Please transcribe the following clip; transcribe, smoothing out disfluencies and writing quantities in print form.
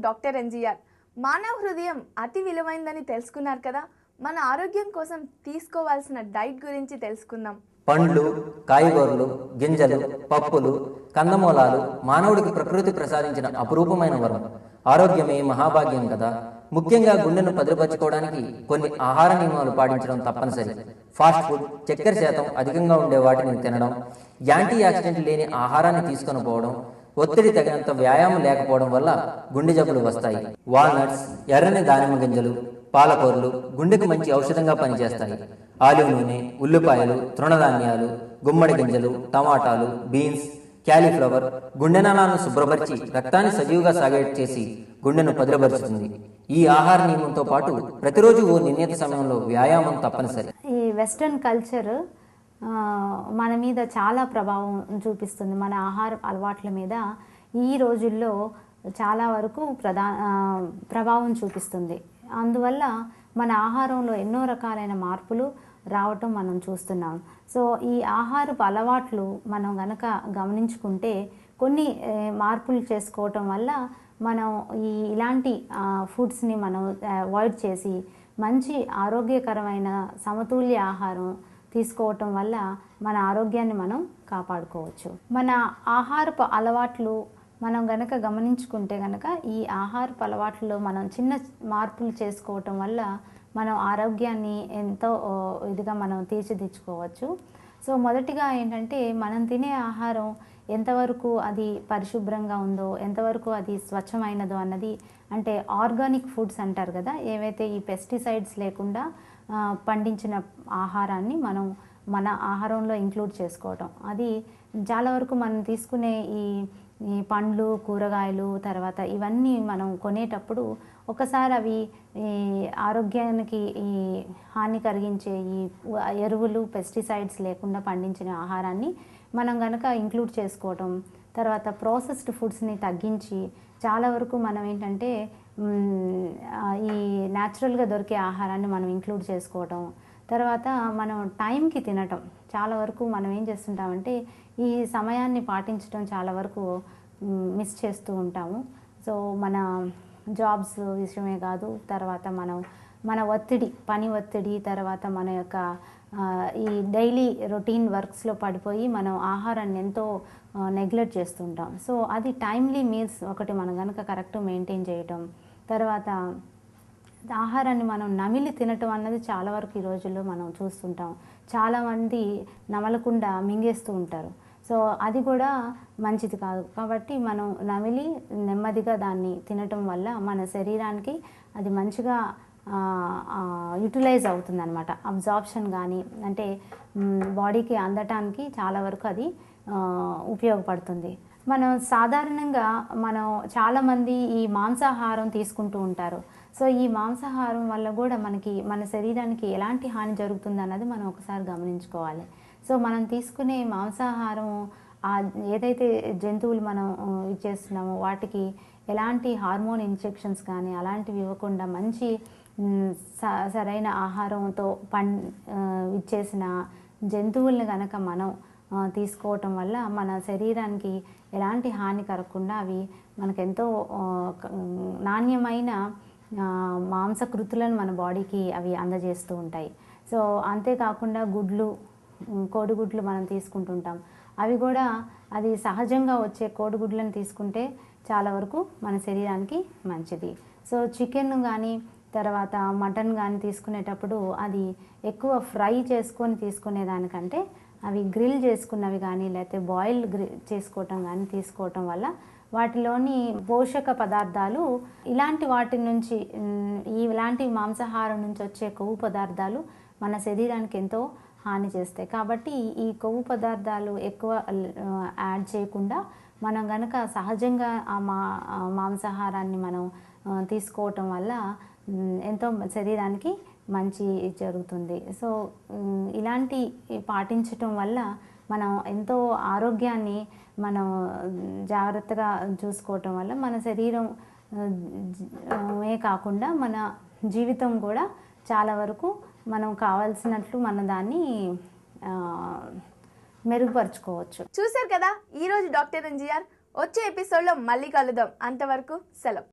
Doctor NGR. మానవ హృదయం అతి విలువైందని తెలుసుకున్నారు కదా. మన ఆరోగ్యం కోసం తీసుకోవాల్సిన డైట్ గురించి తెలుసుకుందాం. పండ్లు, కాయగూరలు, గింజలు, పప్పులు, కందమూలాలు మానవుడికి ప్రకృతి ప్రసాదించిన అపురూపమైన వరం. ఆరోగ్యమే మహాభాగ్యం కదా. ముఖ్యంగా గుండెను భద్రపరచుకోవడానికి కొన్ని ఆహార నియమాలు పాటించడం తప్పనిసరి. ఫాస్ట్ ఫుడ్, చక్కెర శాతం అధికంగా ఉండే వాటిని తినడం, యాంటీ ఆక్సిడెంట్ లేని ఆహారాన్ని తీసుకొని పోవడం, ఒత్తిడి తగినంత వ్యాయామం లేకపోవడం వల్ల గుండె జబ్బులు వస్తాయి. వాల్నట్స్, ఎర్రని దానిమ్మ గింజలు, పాలకూరలు గుండెకు మంచి ఔషధంగా పనిచేస్తాయి. ఆలివ్ నూనె, ఉల్లిపాయలు, తృణధాన్యాలు, గుమ్మడి గింజలు, టమాటాలు, బీన్స్, క్యాలీఫ్లవర్ గుండె నాళాలను శుభ్రపరిచి రక్తాన్ని సజీవుగా సాగేట్ చేసి గుండెను భద్రపరుస్తుంది. ఈ ఆహార నియమంతో పాటు ప్రతిరోజు ఓ నిర్ణీత సమయంలో వ్యాయామం తప్పనిసరి. ఈ వెస్ట్రన్ కల్చర్ మన మీద చాలా ప్రభావం చూపిస్తుంది. మన ఆహార అలవాట్ల మీద ఈ రోజుల్లో చాలా వరకు ప్రభావం చూపిస్తుంది. అందువల్ల మన ఆహారంలో ఎన్నో రకాలైన మార్పులు రావటం మనం చూస్తున్నాం. సో ఈ ఆహారపు అలవాట్లు మనం గనక గమనించుకుంటే కొన్ని మార్పులు చేసుకోవటం వల్ల మనం ఇలాంటి ఫుడ్స్ని మనం అవాయిడ్ చేసి మంచి ఆరోగ్యకరమైన సమతుల్య ఆహారం తీసుకోవటం వల్ల మన ఆరోగ్యాన్ని మనం కాపాడుకోవచ్చు. మన ఆహారపు అలవాట్లు మనం గనక గమనించుకుంటే గనక ఈ ఆహారపు అలవాట్లలో మనం చిన్న మార్పులు చేసుకోవటం వల్ల మనం ఆరోగ్యాన్ని ఎంతో ఇదిగా మనం తీర్చిదిద్దుకోవచ్చు. సో మొదటిగా ఏంటంటే మనం తినే ఆహారం ఎంతవరకు అది పరిశుభ్రంగా ఉందో, ఎంతవరకు అది స్వచ్ఛమైనదో అన్నది, అంటే ఆర్గానిక్ ఫుడ్స్ అంటారు కదా, ఏవైతే ఈ పెస్టిసైడ్స్ లేకుండా పండించిన ఆహారాన్ని మనం మన ఆహారంలో ఇంక్లూడ్ చేసుకోవటం. అది చాలా వరకు మనం తీసుకునే ఈ పండ్లు, కూరగాయలు, తర్వాత ఇవన్నీ మనం కొనేటప్పుడు ఒకసారి అవి ఈ ఆరోగ్యానికి ఈ హాని కలిగించే ఈ ఎరువులు, పెస్టిసైడ్స్ లేకుండా పండించిన ఆహారాన్ని మనం కనుక ఇంక్లూడ్ చేసుకోవటం, తర్వాత ప్రాసెస్డ్ ఫుడ్స్ని తగ్గించి చాలా వరకు మనం ఏంటంటే ఈ న్యాచురల్గా దొరికే ఆహారాన్ని మనం ఇంక్లూడ్ చేసుకోవటం, తర్వాత మనం టైంకి తినటం. చాలా వరకు మనం ఏం చేస్తుంటామంటే ఈ సమయాన్ని పాటించడం చాలా వరకు మిస్ చేస్తూ ఉంటాము. సో మన జాబ్స్ విషయమే కాదు, తర్వాత మన ఒత్తిడి, పని ఒత్తిడి, తర్వాత మన యొక్క ఈ డైలీ రొటీన్ వర్క్స్లో పడిపోయి మనం ఆహారాన్ని ఎంతో నెగ్లెక్ట్ చేస్తుంటాం. సో అది టైమ్లీ మీల్స్ ఒకటి మనం కనుక కరెక్ట్ మెయింటైన్ చేయటం, తర్వాత ఆహారాన్ని మనం నమిలి తినటం అన్నది చాలా వరకు ఈ రోజుల్లో మనం చూస్తుంటాం. చాలామంది నమలకుండా మింగేస్తూ ఉంటారు. సో అది కూడా మంచిది కాదు. కాబట్టి మనం నమిలి నెమ్మదిగా దాన్ని తినటం వల్ల మన శరీరానికి అది మంచిగా యూటిలైజ్ అవుతుంది అనమాట. అబ్జార్ప్షన్ కానీ, అంటే బాడీకి అందటానికి చాలా వరకు అది ఉపయోగపడుతుంది. మనం సాధారణంగా చాలామంది ఈ మాంసాహారం తీసుకుంటూ ఉంటారు. సో ఈ మాంసాహారం వల్ల కూడా మన శరీరానికి ఎలాంటి హాని జరుగుతుంది అన్నది మనం ఒకసారి గమనించుకోవాలి. సో మనం తీసుకునే మాంసాహారం ఏదైతే జంతువులు మనం ఇచ్చేస్తున్నామో వాటికి ఎలాంటి హార్మోన్ ఇంజెక్షన్స్ కానీ అలాంటివి ఇవ్వకుండా మంచి సరైన ఆహారంతో ఇచ్చేసిన జంతువుల్ని కనుక మనం తీసుకోవటం వల్ల మన శరీరానికి ఎలాంటి హాని కలగకుండా అవి మనకెంతో నాణ్యమైన మాంసకృతులను మన బాడీకి అవి అందజేస్తూ ఉంటాయి. సో అంతేకాకుండా గుడ్లు, కోడిగుడ్లు మనం తీసుకుంటుంటాం. అవి కూడా అది సహజంగా వచ్చే కోడిగుడ్లను తీసుకుంటే చాలా వరకు మన శరీరానికి మంచిది. సో చికెన్ కానీ, తర్వాత మటన్ కానీ తీసుకునేటప్పుడు అది ఎక్కువ ఫ్రై చేసుకొని తీసుకునేదానికంటే అవి గ్రిల్ చేసుకున్నవి కానీ, లేకపోతే బాయిల్ చేసుకోవటం కానీ తీసుకోవటం వల్ల వాటిలోని పోషక పదార్థాలు ఇలాంటి వాటి నుంచి, ఇలాంటి మాంసాహారం నుంచి వచ్చే కొవ్వు పదార్థాలు మన శరీరానికి ఎంతో హాని చేస్తాయి. కాబట్టి ఈ కొవ్వు పదార్థాలు ఎక్కువ యాడ్ చేయకుండా మనం కనుక సహజంగా మాంసాహారాన్ని మనం తీసుకోవటం వల్ల ఎంతో శరీరానికి మంచి జరుగుతుంది. సో ఇలాంటి పాటించటం వల్ల మనం ఎంతో ఆరోగ్యాన్ని మనం జాగ్రత్తగా చూసుకోవటం వల్ల మన శరీరమే కాకుండా మన జీవితం కూడా చాలా వరకు మనం కావాల్సినట్లు మన దాన్ని మెరుగుపరుచుకోవచ్చు. చూశారు కదా ఈరోజు డాక్టర్ ఎన్జీఆర్ వచ్చే ఎపిసోడ్లో మళ్ళీ కలుద్దాం. అంతవరకు సెలవు.